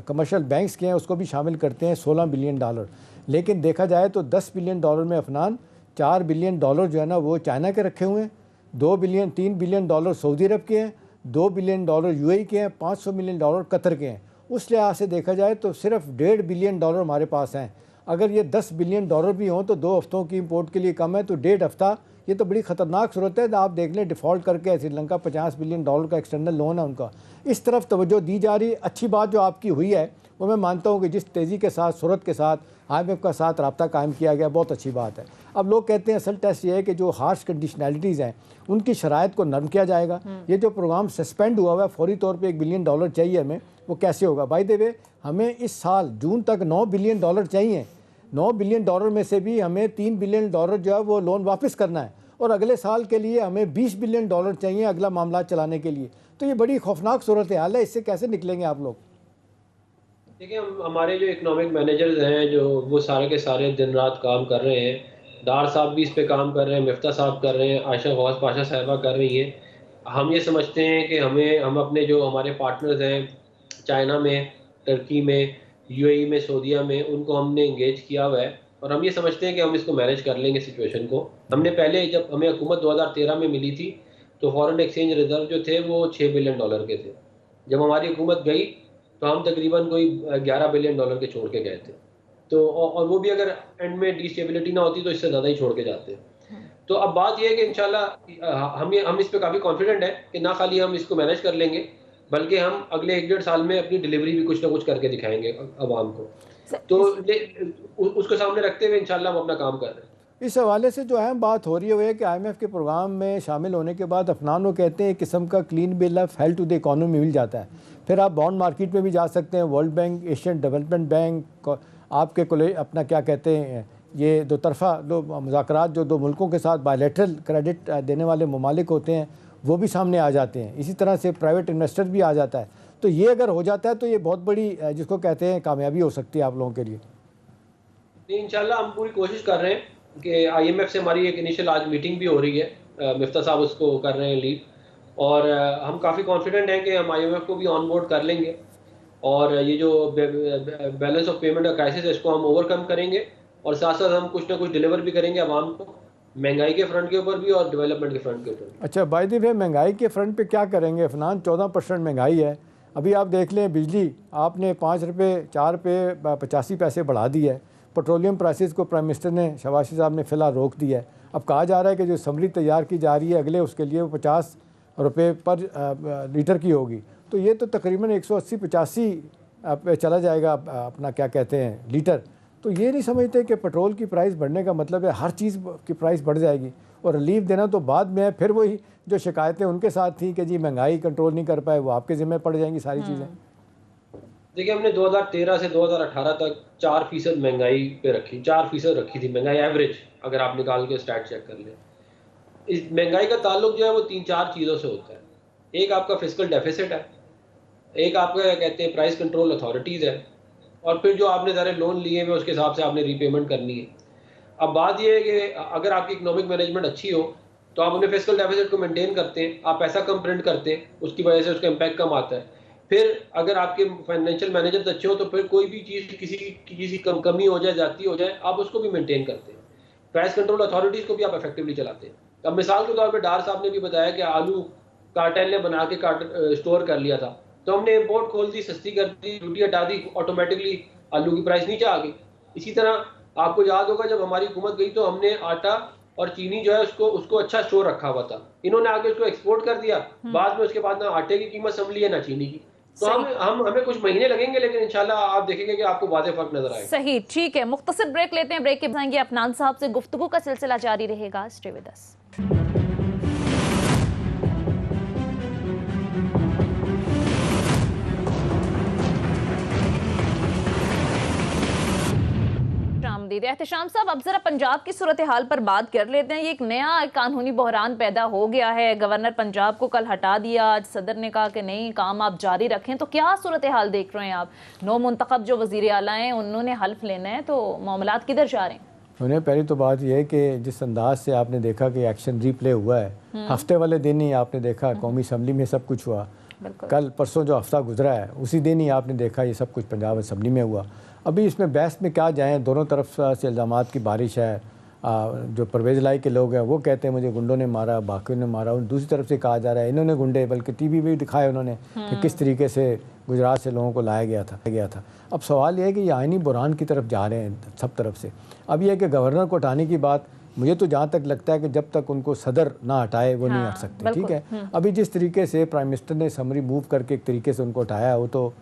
कमर्शियल बैंक्स के हैं उसको भी शामिल करते हैं, $16 बिलियन। लेकिन देखा जाए तो $10 बिलियन में अफनान $4 बिलियन जो है ना वो चाइना के रखे हुए हैं, 3 बिलियन सऊदी अरब के हैं, $2 बिलियन UAE के हैं, $500 मिलियन कतर के हैं। उस लिहाज से देखा जाए तो सिर्फ $1.5 बिलियन हमारे पास हैं। अगर ये $10 बिलियन भी हों तो 2 हफ्तों की इंपोर्ट के लिए कम है, तो 1.5 हफ्ता, ये तो बड़ी ख़तरनाक सूरत है। आप देख लें डिफ़ॉल्ट करके श्रीलंका $50 बिलियन का एक्सटर्नल लोन है उनका, इस तरफ तवज्जो दी जा रही। अच्छी बात जो आपकी हुई है वो मैं मानता हूँ कि जिस तेज़ी के साथ, सूरत के साथ, IMF का साथ रब्ता कायम किया गया, बहुत अच्छी बात है। अब लोग कहते हैं असल टेस्ट ये है कि जो हार्श कंडीशनैलिटीज़ हैं उनकी शराइत को नरम किया जाएगा। ये जो प्रोग्राम सस्पेंड हुआ है फौरी तौर पे $1 बिलियन चाहिए हमें, वो कैसे होगा? बाय द वे हमें इस साल जून तक $9 बिलियन चाहिए। $9 बिलियन में से भी हमें $3 बिलियन जो है वो लोन वापस करना है, और अगले साल के लिए हमें $20 बिलियन चाहिए अगला मामला चलाने के लिए। तो ये बड़ी खौफनाक सूरत हाल है, इससे कैसे निकलेंगे आप लोग? देखिए, हम हमारे जो इकोनॉमिक मैनेजर्स हैं, जो वो सारे के सारे दिन रात काम कर रहे हैं। डार साहब भी इस पे काम कर रहे हैं, मिफ्ता साहब कर रहे हैं, आयशा गौस पाशा साहिबा कर रही हैं। हम ये समझते हैं कि हम अपने जो हमारे पार्टनर्स हैं, चाइना में, टर्की में, यूएई में, सऊदीया में, उनको हमने एंगेज किया हुआ है और हम ये समझते हैं कि हम इसको मैनेज कर लेंगे सिचुएशन को। हमने पहले, जब हमें हुकूमत 2013 में मिली थी, तो फॉरेन एक्सचेंज रिजर्व जो थे वो $6 बिलियन के थे। जब हमारी हुकूमत गई तो हम तकरीबन कोई $11 बिलियन के छोड़ के गए थे। तो और वो भी अगर एंड में डिस्टेबिलिटी ना होती तो इससे ज़्यादा ही छोड़ के जाते। तो अब बात ये है कि इंशाल्लाह हम इस पे काफ़ी कॉन्फिडेंट हैं कि ना खाली हम इसको मैनेज कर लेंगे, बल्कि हम अगले 1 डेढ़ साल में अपनी डिलीवरी भी कुछ ना कुछ करके दिखाएंगे अवाम को। तो उसको सामने रखते हुए इंशाल्लाह हम अपना काम कर रहे हैं। इस हवाले से जो अहम बात हो रही है वो है कि IMF के प्रोग्राम में शामिल होने के बाद अफनान वो कहते हैं एक किस्म का clean bill of health to the economy मिल जाता है। फिर आप बॉन्ड मार्केट में भी जा सकते हैं, world bank, Asian development bank, आपके अपना क्या कहते हैं, ये दो तरफ़ा दो मुज़ाकरात जो दो मुल्कों के साथ बायलैटरल क्रेडिट देने वाले ममालिक होते हैं वो भी सामने आ जाते हैं। इसी तरह से प्राइवेट इन्वेस्टर भी आ जाता है। तो ये अगर हो जाता है तो ये बहुत बड़ी जिसको कहते हैं कामयाबी हो सकती है आप लोगों के लिए। इंशाल्लाह हम पूरी कोशिश कर रहे हैं कि IMF से हमारी एक इनिशियल आज मीटिंग भी हो रही है। मिफ्ता साहब उसको कर रहे हैं लीड, और हम काफ़ी कॉन्फिडेंट हैं कि हम IMF को भी ऑन बोर्ड कर लेंगे और ये जो बैलेंस ऑफ पेमेंट का क्राइसिस है इसको हम ओवरकम करेंगे, और साथ साथ हम कुछ ना कुछ डिलीवर भी करेंगे आवाम को, महंगाई के फ्रंट के ऊपर भी और डेवलपमेंट के फ्रंट के ऊपर भी। अच्छा, बाय द वे महंगाई के फ्रंट पे क्या करेंगे अफनान? 14% महंगाई है। अभी आप देख लें, बिजली आपने 5 रुपये 4 रुपये 85 पैसे बढ़ा दी है। पेट्रोलियम प्राइसेस को प्राइम मिनिस्टर ने, शहबाज साहब ने फ़िलहाल रोक दिया है। अब कहा जा रहा है कि जो समरी तैयार की जा रही है अगले उसके लिए वो 50 रुपये पर लीटर की होगी। तो ये तो तकरीबन 180-85 पे चला जाएगा अपना क्या कहते हैं लीटर। तो ये नहीं समझते कि पेट्रोल की प्राइस बढ़ने का मतलब है हर चीज़ की प्राइस बढ़ जाएगी, और रिलीफ देना तो बाद में है। फिर वही जो शिकायतें उनके साथ थी कि जी महंगाई कंट्रोल नहीं कर पाए, वो आपके ज़िम्मे पड़ जाएंगी सारी चीज़ें। देखिए, हमने 2013 से 2018 तक 4% महंगाई पे रखी, 4% रखी थी महंगाई एवरेज, अगर आप निकाल के स्टैट चेक कर लें। इस महंगाई का ताल्लुक जो है वो 3-4 चीज़ों से होता है। एक आपका फिस्कल डेफिसिट है, एक आपका क्या कहते हैं प्राइस कंट्रोल अथॉरिटीज़ है, और फिर जो आपने सारे लोन लिए हुए उसके हिसाब से आपने रीपेमेंट करनी है। अब बात यह है कि अगर आपकी इकोनॉमिक मैनेजमेंट अच्छी हो तो आप अपने फिस्कल डेफिसिट को मेंटेन करते हैं, आप पैसा कम प्रिंट करते हैं, उसकी वजह से उसका इम्पैक्ट कम आता है। फिर अगर आपके फाइनेंशियल मैनेजर्स अच्छे हो तो फिर कोई भी चीज़ किसी कमी हो जाए, ज़्यादती हो जाए, आप उसको भी मेंटेन करते हैं। प्राइस कंट्रोल अथॉरिटीज़ को भी आप इफेक्टिवली चलाते हैं। अब मिसाल के तौर पर डार साहब ने भी बताया कि आलू कार्टेल ने बना के स्टोर कर लिया था, तो हमने इम्पोर्ट खोल दी, सस्ती कर दी, ड्यूटी हटा दी, ऑटोमेटिकली आलू की प्राइस नीचे आ गई। इसी तरह आपको याद होगा जब हमारी हुकूमत गई तो हमने आटा और चीनी जो है उसको अच्छा स्टोर रखा हुआ था, इन्होंने आगे उसको एक्सपोर्ट कर दिया। बाद में उसके बाद ना आटे की कीमत संभली है ना चीनी की। तो हमें कुछ महीने लगेंगे, लेकिन इंशाल्लाह आप देखेंगे कि आपको वादे फर्क नजर आएगा। सही, ठीक है, मुख्तसर ब्रेक लेते हैं। ब्रेक के बाद अफनान साहब से गुफ्तगू का सिलसिला जारी रहेगा। Stay with us. एहतशाम साहब, अब जरा पंजाब की सूरत हाल पर बात कर लेते हैं। ये एक नया कानूनी बहरान पैदा हो गया है। गवर्नर पंजाब को कल हटा दिया, आज सदर ने कहा कि नहीं, काम आप जारी रखें। तो क्या सूरत हाल देख रहे हैं आप? नौ मुंतखब जो वजीर आला हैं उन्होंने हल्फ लेना है, तो मामलात किधर जा रहे हैं? उन्हें पहली तो बात यह है कि जिस अंदाज से आपने देखा कि एक्शन रीप्ले हुआ है, हफ्ते वाले दिन ही आपने देखा कौमी असम्बली में सब कुछ हुआ। कल परसों जो हफ्ता गुजरा है उसी दिन ही आपने देखा ये सब कुछ पंजाब असम्बली में हुआ। अभी इसमें बहस में क्या जाएँ, दोनों तरफ से इल्ज़ामात की बारिश है। जो परवेज़ लाई के लोग हैं वो कहते हैं मुझे गुंडों ने मारा, बाकियों ने मारा, और दूसरी तरफ से कहा जा रहा है इन्होंने गुंडे, बल्कि टीवी भी दिखाए उन्होंने कि किस तरीके से गुजरात से लोगों को लाया गया था। अब सवाल यह है कि ये आइनी बुरहान की तरफ जा रहे हैं सब तरफ से। अब यह है कि गवर्नर को हटाने की बात, मुझे तो जहाँ तक लगता है कि जब तक उनको सदर ना हटाए वो नहीं हट सकते। ठीक है, अभी जिस तरीके से प्राइम मिनिस्टर ने समरी मूव करके एक तरीके से उनको हटाया, वो तो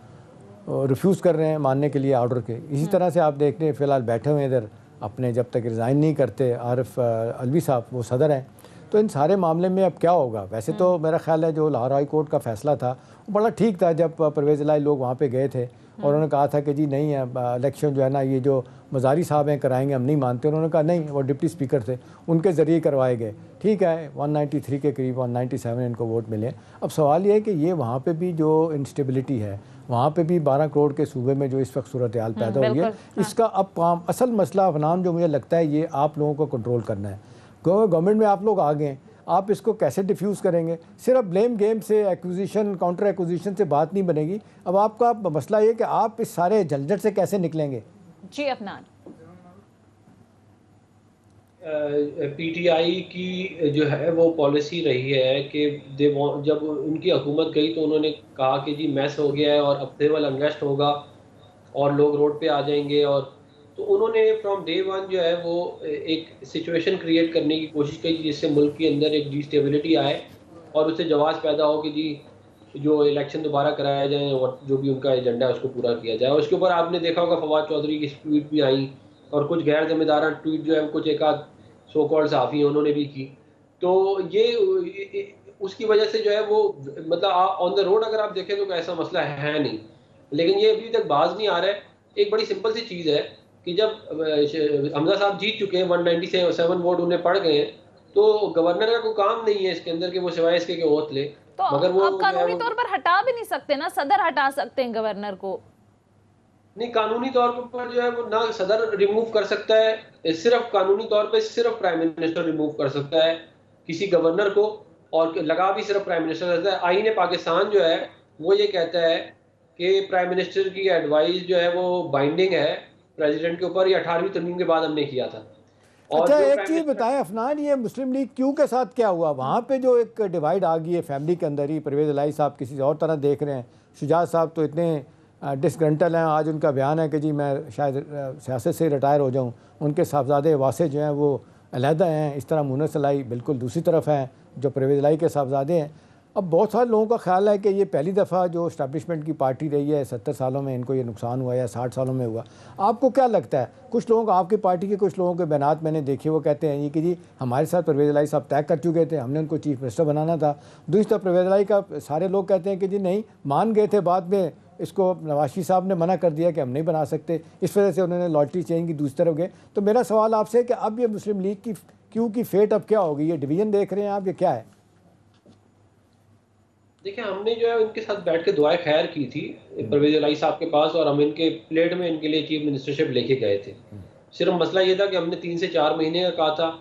रिफ्यूज़ कर रहे हैं मानने के लिए ऑर्डर के। इसी तरह से आप देख रहे हैं फ़िलहाल बैठे हुए इधर अपने, जब तक रिज़ाइन नहीं करते आरिफ अलवी साहब, वो सदर हैं। तो इन सारे मामले में अब क्या होगा? वैसे तो मेरा ख्याल है जो लाहौर हाई कोर्ट का फ़ैसला था वो बड़ा ठीक था, जब परवेज़ लाई लोग वहाँ पे गए थे और उन्होंने कहा था कि जी नहीं है, इलेक्शन जो है ना ये जो मज़ारी साहब हैं कराएंगे, हम नहीं मानते। उन्होंने कहा नहीं, वो डिप्टी स्पीकर थे, उनके ज़रिए करवाए गए। ठीक है, 193 के करीब 197 इनको वोट मिले। अब सवाल ये है कि ये वहाँ पे भी जो इंस्टेबिलिटी है वहाँ पे भी 12 करोड़ के सूबे में जो इस वक्त सूरत हाल पैदा हुई है, इसका अब काम असल मसला अफनान जो मुझे लगता है ये आप लोगों को कंट्रोल करना है। गवर्नमेंट में आप लोग आ गए, आप इसको कैसे डिफ्यूज़ करेंगे? सिर्फ ब्लेम गेम से, एक्विजिशन, काउंटर एक्विजिशन से बात नहीं बनेगी। अब आपका मसला ये कि आप इस सारे झंझट से कैसे निकलेंगे? जी अफनान, पीटीआई की जो है वो पॉलिसी रही है कि जब उनकी हुकूमत गई तो उन्होंने कहा कि जी मैस हो गया है और अब सिविल अनरेस्ट होगा और लोग रोड पे आ जाएंगे, और तो उन्होंने फ्रॉम डे वन जो है वो एक सिचुएशन क्रिएट करने की कोशिश की जिससे मुल्क के अंदर एक डिस्टेबिलिटी आए और उससे जवाब पैदा हो कि जी जो इलेक्शन दोबारा कराया जाए और जो भी उनका एजेंडा है उसको पूरा किया जाए। उसके ऊपर आपने देखा होगा फवाद चौधरी की ट्वीट भी आई और कुछ गैर जिम्मेदार ट्वीट जो है कुछ एक आध सो कॉल्ड साफ़ी हैं उन्होंने भी की। तो ये उसकी वजह से जो है वो मतलब ऑन द रोड अगर आप देखें तो ऐसा मसला है नहीं, लेकिन ये अभी तक बाज नहीं आ रहा है। एक बड़ी सिंपल सी चीज़ है कि जब हमजा साहब जीत चुके हैं, 197 वोट उन्हें पड़ गए हैं, तो गवर्नर का कोई काम नहीं है इसके अंदर कि वो सिवाय इसके कि ओथ ले। तो मगर वो आप कानूनी तौर पर हटा भी नहीं सकते ना, सदर हटा सकते हैं गवर्नर को। नहीं, कानूनी तौर पर जो है वो ना सदर रिमूव कर सकता है, सिर्फ कानूनी तौर पे सिर्फ प्राइम मिनिस्टर रिमूव कर सकता है किसी गवर्नर को, और लगा भी सिर्फ प्राइम मिनिस्टर रहता है। आईन पाकिस्तान जो है वो ये कहता है कि प्राइम मिनिस्टर की एडवाइस जो है वो बाइंडिंग है प्रेसिडेंट के ऊपर। ये 18वीं तरमीम के बाद हमने किया था। अच्छा, एक चीज़ बताएं अफनान, ये मुस्लिम लीग क्यू के साथ क्या हुआ? वहाँ पे जो एक डिवाइड आ गई है फैमिली के अंदर ही, परवेज़ इलाही साहब किसी और तरह देख रहे हैं, शुजात साहब तो इतने डिसग्रंटल हैं, आज उनका बयान है कि जी मैं शायद सियासत से रिटायर हो जाऊँ। उनके साहबजादे वासे जो हैं वो अलहदा हैं, इस तरह मुनस इलाही बिल्कुल दूसरी तरफ हैं जो परवेज़ इलाही के साहबजादे हैं। अब बहुत सारे लोगों का ख्याल है कि ये पहली दफ़ा जो इस्टेब्लिशमेंट की पार्टी रही है 70 सालों में इनको ये नुकसान हुआ या 60 सालों में हुआ। आपको क्या लगता है? कुछ लोग, आपकी पार्टी के कुछ लोगों के बयानात मैंने देखे, वो कहते हैं ये कि जी हमारे साथ परवेज़ इलाही साहब तय कर चुके थे, हमने उनको चीफ मिनिस्टर बनाना था। दूसरी तरफ परवेज़ इलाही का सारे लोग कहते हैं कि जी नहीं, मान गए थे, बाद में इसको नवाज शरीफ साहब ने मना कर दिया कि हम नहीं बना सकते, इस वजह से उन्होंने लॉटरी चेंज की दूसरी तरफ गए। तो मेरा सवाल आपसे है कि अब ये मुस्लिम लीग की क्यू की फेट अब क्या होगी? ये डिवीज़न देख रहे हैं आप, ये क्या है? देखिए, हमने जो है इनके साथ बैठ के दुआएं खैर की थी परवेज़ इलाही साहब के पास, और हम इनके प्लेट में इनके लिए चीफ मिनिस्टरशिप लेके गए थे। सिर्फ मसला ये था कि हमने 3 से 4 महीने का कहा था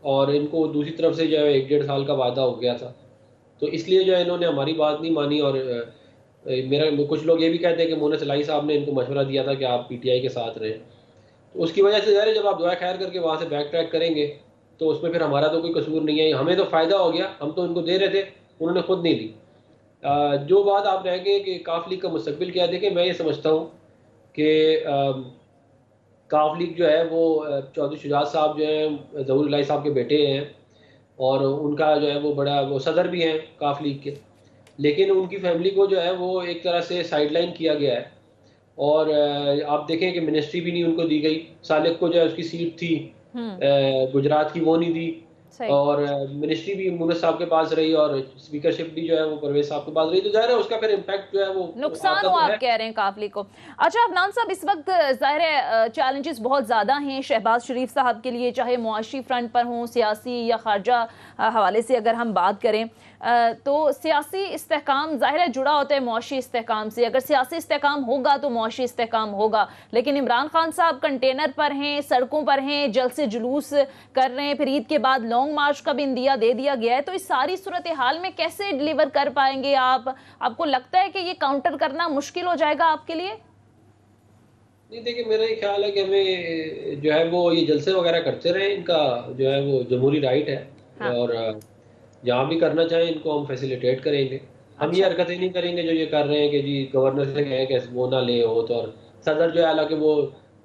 और इनको दूसरी तरफ से जो है 1-1.5 साल का वादा हो गया था, तो इसलिए जो है इन्होंने हमारी बात नहीं मानी। और मेरा कुछ लोग ये भी कहते हैं कि मुनस इलाही साहब ने इनको मशवरा दिया था कि आप पीटीआई के साथ रहें, तो उसकी वजह से ज़ाहिर है जब आप दुआ खैर करके वहाँ से बैक ट्रैक करेंगे तो उसमें फिर हमारा तो कोई कसूर नहीं है, हमें तो फ़ायदा हो गया, हम तो इनको दे रहे थे, उन्होंने खुद नहीं दी। जो बात आप रह गए कि काफ लीग का मुस्तकबिल क्या है, देखें मैं ये समझता हूँ कि काफ लीग जो है वो चौधरी शुजात साहब जो हैं ज़हूर इलाही साहब के बेटे हैं और उनका जो है वो बड़ा वो सदर भी हैं काफ लीग के, लेकिन उनकी फैमिली को जो है वो एक तरह से साइडलाइन किया गया है। और आप देखें कि मिनिस्ट्री भी नहीं उनको दी गई, सालिक को जो है उसकी सीट थी गुजरात की, वो नहीं दी, और मिनिस्ट्री भी मुनस साहब के पास रही और स्पीकरशिप भी जो है वो परवेज साहब के पास रही, तो जाहिर है उसका फिर इम्पैक्ट जो है वो नुकसान हो, आप कह रहे हैं काफली को। अच्छा अफनान साहब, इस वक्त जाहिर है चैलेंजेस बहुत ज़्यादा हैं शहबाज शरीफ साहब के लिए, चाहे मुआशी फ्रंट पर हों, सियासी या खारजा हवाले से अगर हम बात करें तो सियासी इस्तेहकाम जाहिर है जुड़ा होता है मुआशी इस्तेहकाम से। अगर सियासी इस्तेहकाम होगा तो मुआशी इस्तेहकाम होगा, लेकिन इमरान खान साहब कंटेनर पर हैं, सड़कों पर हैं, जलसे जुलूस कर रहे हैं, फिर ईद के बाद लॉन्ग मार्च का भी इंदिया दे दिया गया है, तो इस सारी सूरत हाल में कैसे डिलीवर कर पाएंगे आप? आपको लगता है कि ये काउंटर करना मुश्किल हो जाएगा आपके लिए? नहीं, देखिए मेरा ये ख्याल है कि हमें जो है वो ये जलसे वगैरह करते रहे, इनका जो है वो जमहूरी राइट है। हाँ। और जहाँ भी करना चाहें इनको हम फैसिलिटेट करेंगे। हम ये हरकतें नहीं करेंगे जो ये कर रहे हैं कि जी गवर्नर से कहें कि वो ना ले हो, तो और सदर जो है, हालांकि वो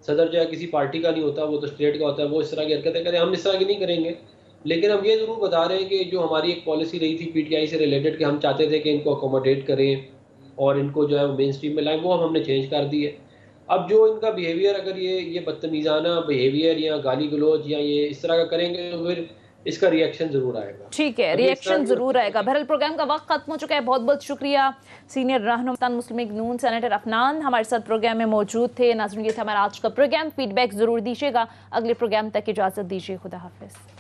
सदर जो है किसी पार्टी का नहीं होता, वो तो स्टेट का होता है, वो इस तरह की हरकतें करें, हम इस तरह की नहीं करेंगे। लेकिन हम ये ज़रूर बता रहे हैं कि जो हमारी एक पॉलिसी रही थी पीटीआई से रिलेटेड कि हम चाहते थे कि इनको अकोमोडेट करें और इनको जो है मेन स्ट्रीम में लाएं, वो हमने चेंज कर दी है। अब जो इनका बिहेवियर, अगर ये बदतमीज़ाना बिहेवियर या गाली गलौज या ये इस तरह का करेंगे तो फिर इसका रिएक्शन जरूर आएगा। ठीक है, रिएक्शन जरूर आएगा। बहरहाल प्रोग्राम का वक्त खत्म हो चुका है। बहुत बहुत शुक्रिया सीनियर रहनुमा मुस्लिम लीग नून सेनेटर अफनान हमारे साथ प्रोग्राम में मौजूद थे। नाज़रीन, ये था हमारा आज का प्रोग्राम। फीडबैक जरूर दीजिएगा। अगले प्रोग्राम तक इजाजत दीजिए। खुदा हाफिज।